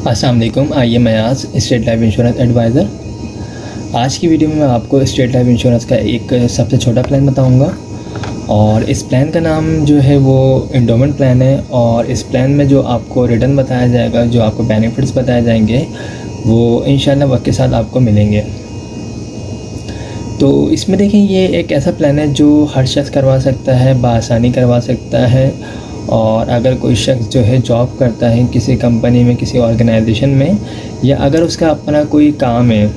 अस्सलाम वालेकुम। आइए मैं आज स्टेट लाइफ इंश्योरेंस एडवाइज़र। आज की वीडियो में मैं आपको स्टेट लाइफ इंश्योरेंस का एक सबसे छोटा प्लान बताऊंगा और इस प्लान का नाम जो है वो एंडोमेंट प्लान है। और इस प्लान में जो आपको रिटर्न बताया जाएगा, जो आपको बेनिफिट्स बताए जाएंगे, वो इंशाल्लाह वक्त के साथ आपको मिलेंगे। तो इसमें देखें, ये एक ऐसा प्लान है जो हर शख्स करवा सकता है, बआसानी करवा सकता है। और अगर कोई शख्स जो है जॉब करता है किसी कंपनी में, किसी ऑर्गेनाइजेशन में, या अगर उसका अपना कोई काम है,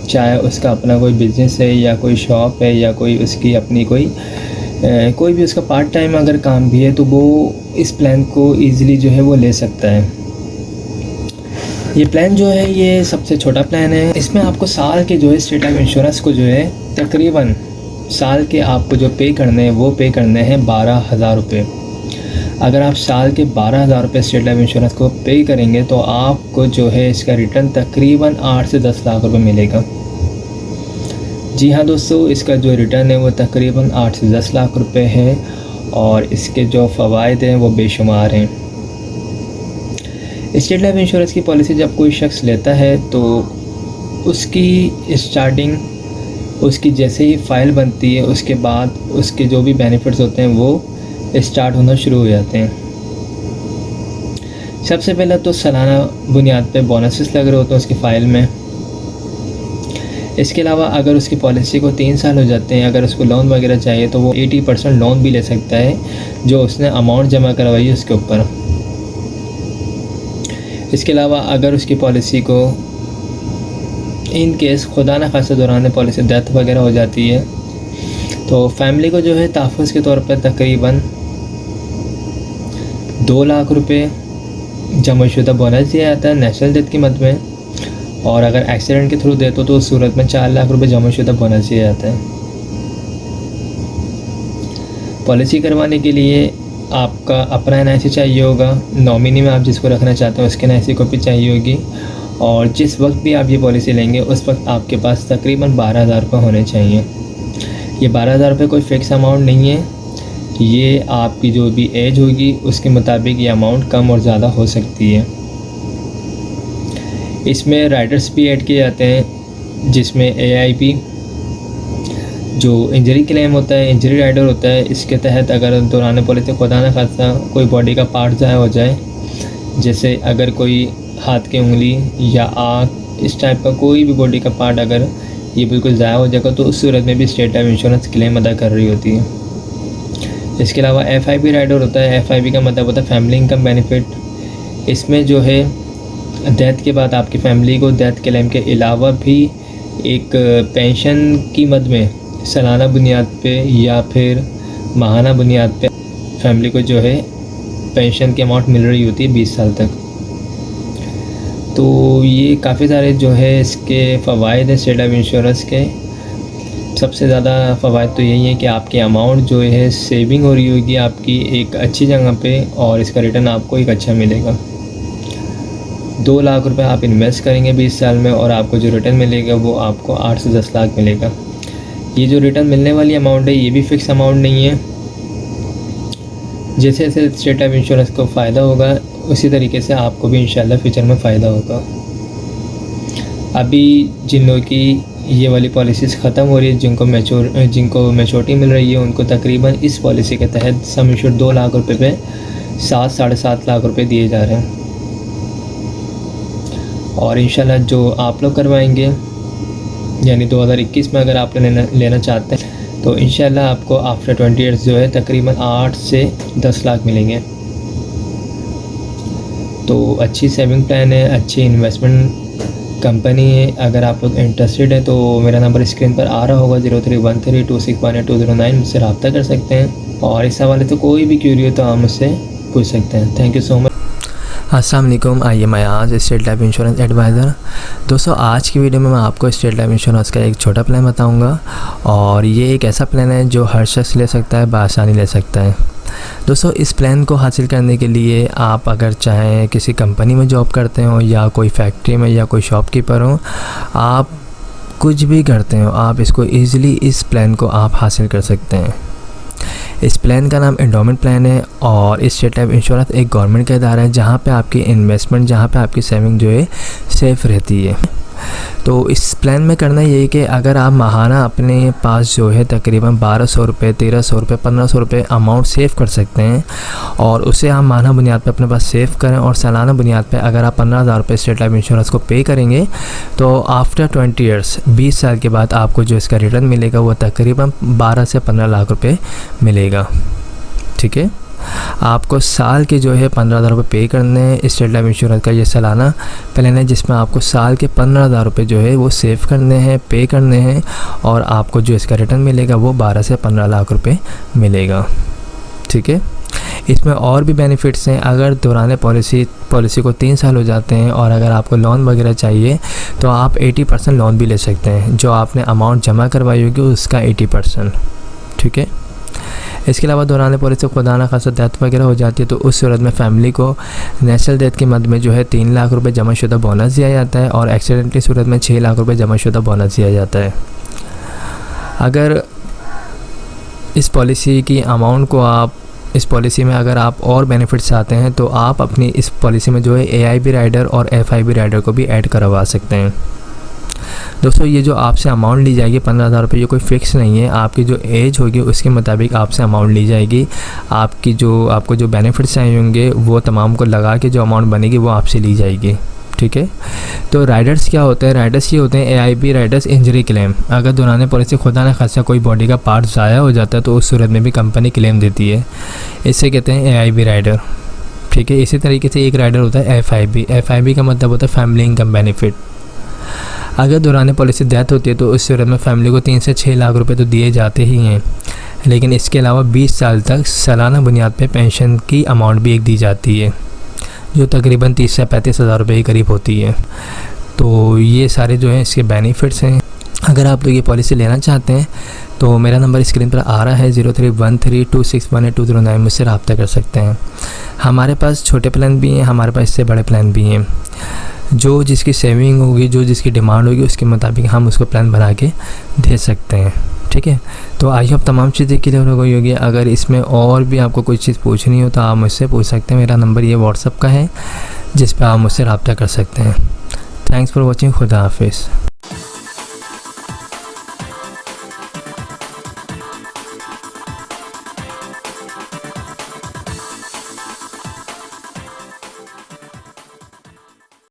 चाहे उसका अपना कोई बिज़नेस है या कोई शॉप है या कोई उसकी अपनी कोई भी उसका पार्ट टाइम अगर काम भी है, तो वो इस प्लान को ईज़िली जो है वो ले सकता है। ये प्लान जो है ये सबसे छोटा प्लान है। इसमें आपको साल के जो है स्टेट लाइफ इंश्योरेंस को जो है तकरीबन साल के आपको जो पे करने हैं वो पे करने हैं 12,000 रुपये। अगर आप साल के 12,000 रुपये स्टेट लाइफ इंश्योरेंस को पे करेंगे तो आपको जो है इसका रिटर्न तकरीबन 8 से 10 लाख रुपए मिलेगा। जी हाँ दोस्तों, इसका जो रिटर्न है वो तकरीबन 8 से 10 लाख रुपए है और इसके जो फ़वाइद हैं वो बेशुमार हैं। स्टेट लाइफ इंश्योरेंस की पॉलिसी जब कोई शख्स लेता है तो उसकी स्टार्टिंग, उसकी जैसे ही फ़ाइल बनती है उसके बाद उसके जो भी बेनिफिट्स होते हैं वो स्टार्ट होना शुरू हो जाते हैं। सबसे पहले तो सालाना बुनियाद पे बोनसेस लग रहे होते हैं उसकी फ़ाइल में। इसके अलावा अगर उसकी पॉलिसी को 3 साल हो जाते हैं, अगर उसको लोन वगैरह चाहिए तो वो 80% लोन भी ले सकता है जो उसने अमाउंट जमा करवाई है उसके ऊपर। इसके अलावा अगर उसकी पॉलिसी को इन केस खुदा न खासा दौरान पॉलिसी डेथ वगैरह हो जाती है तो फैमिली को जो है तहफ़्फ़ुज़ के तौर पर तकरीबन 2 लाख रुपए जमाशुदा बोनस दिया जाता है नेशनल डेथ की मद में। और अगर एक्सीडेंट के थ्रू देते तो उस सूरत में 4 लाख रुपए जमाशुदा बोनस दिया जाता है। पॉलिसी करवाने के लिए आपका अपना NIC चाहिए होगा, नॉमिनी में आप जिसको रखना चाहते हैं उसके NIC कॉपी चाहिए होगी, और जिस वक्त भी आप ये पॉलिसी लेंगे उस वक्त आपके पास तकरीबन 12,000 रुपये होने चाहिए। ये 12,000 रुपये कोई फ़िक्स अमाउंट नहीं है, ये आपकी जो भी एज होगी उसके मुताबिक ये अमाउंट कम और ज़्यादा हो सकती है। इसमें राइडर्स भी ऐड किए जाते हैं जिसमें AIP जो इंजरी क्लेम होता है, इंजरी राइडर होता है। इसके तहत अगर दौरान पॉलिसी खुदा न खासा कोई बॉडी का पार्ट ज़ाया हो जाए, जैसे अगर कोई हाथ की उंगली या आँख, इस टाइप का कोई भी बॉडी का पार्ट अगर ये बिल्कुल ज़ाया हो जाएगा तो उस सूरत में भी स्टेट लाइफ इंश्योरेंस क्लेम अदा कर रही होती है। इसके अलावा FIP राइडर होता है। FIP का मतलब होता है फैमिली इनकम बेनिफिट। इसमें जो है डेथ के बाद आपकी फैमिली को डेथ क्लेम के अलावा भी एक पेंशन की मद में सालाना बुनियाद पे या फिर माहाना बुनियाद पे फैमिली को जो है पेंशन की अमाउंट मिल रही होती है 20 साल तक। तो ये काफ़ी सारे जो है इसके फ़वाइद हैं स्टेट लाइफ इंश्योरेंस के। सबसे ज़्यादा फ़वाइद तो यही है कि आपकी अमाउंट जो है सेविंग हो रही होगी आपकी एक अच्छी जगह पे, और इसका रिटर्न आपको एक अच्छा मिलेगा। 2 लाख रुपए आप इन्वेस्ट करेंगे 20 साल में और आपको जो रिटर्न मिलेगा वो आपको 8 से 10 लाख मिलेगा। ये जो रिटर्न मिलने वाली अमाउंट है ये भी फ़िक्स अमाउंट नहीं है। जैसे जैसे स्टेट लाइफ इंश्योरेंस को फ़ायदा होगा उसी तरीके से आपको भी इंशाल्लाह फ्यूचर में फ़ायदा होगा। अभी जिन लोगों की ये वाली पॉलिसीज़ ख़त्म हो रही है, जिनको मैच्योरिटी मिल रही है, उनको तकरीबन इस पॉलिसी के तहत सम एश्योर्ड 2 लाख रुपये पे 7-7.5 लाख रुपये दिए जा रहे हैं। और इंशाल्लाह जो आप लोग करवाएंगे यानी 2021 में अगर आप लेना चाहते हैं तो इंशाल्लाह आपको आफ्टर 20 ईयर्स जो है तकरीबन 8 से 10 लाख मिलेंगे। तो अच्छी सेविंग प्लान है, अच्छी इन्वेस्टमेंट कंपनी है। अगर आप लोग इंटरेस्टेड हैं तो मेरा नंबर स्क्रीन पर आ रहा होगा 03132618 मुझसे रब्ता कर सकते हैं। और इस हवाले तो कोई भी क्यूरी हो तो आप मुझसे पूछ सकते हैं। Thank you so much. अस्सलाम वालेकुम। आइए मैं आज स्टेट लाइफ इंश्योरेंस एडवाइज़र। दोस्तों, आज की वीडियो में मैं आपको स्टेट लाइफ इंश्योरेंस का एक छोटा प्लान बताऊंगा और ये एक ऐसा प्लान है जो हर शख्स ले सकता है, बआसानी ले सकता है। दोस्तों, इस प्लान को हासिल करने के लिए आप अगर चाहें किसी कंपनी में जॉब करते हो या कोई फैक्ट्री में या कोई शॉपकीपर हो, आप कुछ भी करते हो, आप इसको ईज़िली इस प्लान को आप हासिल कर सकते हैं। इस प्लान का नाम एंडोमेंट प्लान है और इस स्टेट लाइफ इंश्योरेंस एक गवर्नमेंट का इदारा है जहाँ पे आपकी इन्वेस्टमेंट, जहाँ पे आपकी सेविंग जो है सेफ़ रहती है। तो इस प्लान में करना ये है कि अगर आप माहाना अपने पास जो है तकरीबन 1200 रुपये, 1300 रुपये, 1500 रुपये अमाउंट सेव कर सकते हैं और उसे आप माहाना बुनियाद पे अपने पास सेव करें और सालाना बुनियाद पे अगर आप 15,000 रुपये स्टेट लाइफ इंश्योरेंस को पे करेंगे तो आफ्टर 20 ईयर्स 20 साल के बाद आपको जो इसका रिटर्न मिलेगा वो तकरीबन 12 से 15 लाख रुपये मिलेगा। ठीक है, आपको साल के जो है 15,000 रुपये पे करने हैं। स्टेट लाइफ इंश्योरेंस का ये सालाना प्लान है जिसमें आपको साल के 15,000 रुपये जो है वो सेव करने हैं, पे करने हैं और आपको जो इसका रिटर्न मिलेगा वो 12 से 15 लाख रुपये मिलेगा। ठीक है, इसमें और भी बेनिफिट्स हैं। अगर दौरान पॉलिसी को 3 साल हो जाते हैं और अगर आपको लोन वगैरह चाहिए तो आप 80% लोन भी ले सकते हैं, जो आपने अमाउंट जमा करवाई होगी उसका 80%। ठीक है, इसके अलावा दौरान पॉलिसी खुदा न खासा डेथ वगैरह हो जाती है तो उस सूरत में फ़ैमिली को नेशनल डेथ के मद में जो है 3 लाख रुपए जमाशुदा बोनस दिया जाता है और एक्सीडेंट की सूरत में 6 लाख रुपए जमाशुदा बोनस दिया जाता है। अगर इस पॉलिसी की अमाउंट को इस पॉलिसी में अगर आप और बेनिफिट्स चाहते हैं तो आप अपनी इस पॉलिसी में जो है AIB राइडर और FIB राइडर को भी ऐड करवा सकते हैं। दोस्तों, ये जो आपसे अमाउंट ली जाएगी 15,000 रुपये, ये कोई फ़िक्स नहीं है। आपकी जो एज होगी उसके मुताबिक आपसे अमाउंट ली जाएगी। आपको जो बेनिफिट्स चाहिए होंगे वो तमाम को लगा के जो अमाउंट बनेगी वो आपसे ली जाएगी। ठीक है, तो राइडर्स क्या होते हैं? राइडर्स ये होते हैं AIB राइडर्स इंजरी क्लेम। अगर दौरान पॉलिसी खुदा न खासा कोई बॉडी का पार्ट ज़ाया हो जाता है तो उस सूरत में भी कंपनी क्लेम देती है, इससे कहते हैं AIB राइडर। ठीक है, इसी तरीके से एक राइडर होता है FIB का मतलब होता है फैमिली इनकम बेनिफिट। अगर दौरान पॉलिसी डेथ होती है तो उस सूरत में फैमिली को 3 से 6 लाख रुपए तो दिए जाते ही हैं, लेकिन इसके अलावा 20 साल तक सालाना बुनियाद पे पेंशन की अमाउंट भी एक दी जाती है जो तकरीबन 30 से 35 हज़ार रुपये के करीब होती है। तो ये सारे जो हैं इसके बेनिफिट्स हैं। अगर आप लोग ये पॉलिसी लेना चाहते हैं तो मेरा नंबर स्क्रीन पर आ रहा है 0313261820 मुझसे रब्ता कर सकते हैं। हमारे पास छोटे प्लान भी हैं, हमारे पास इससे बड़े प्लान भी हैं। जो जिसकी सेविंग होगी, जो जिसकी डिमांड होगी उसके मुताबिक हम उसको प्लान बना के दे सकते हैं। ठीक है, तो आई होप तमाम चीज़ें क्लियर हो गई होगी। अगर इसमें और भी आपको कोई चीज़ पूछनी हो तो आप मुझसे पूछ सकते हैं। मेरा नंबर ये व्हाट्सअप का है जिस पर आप मुझसे रब्ता कर सकते हैं। Thanks for watching. खुदा हाफिज़।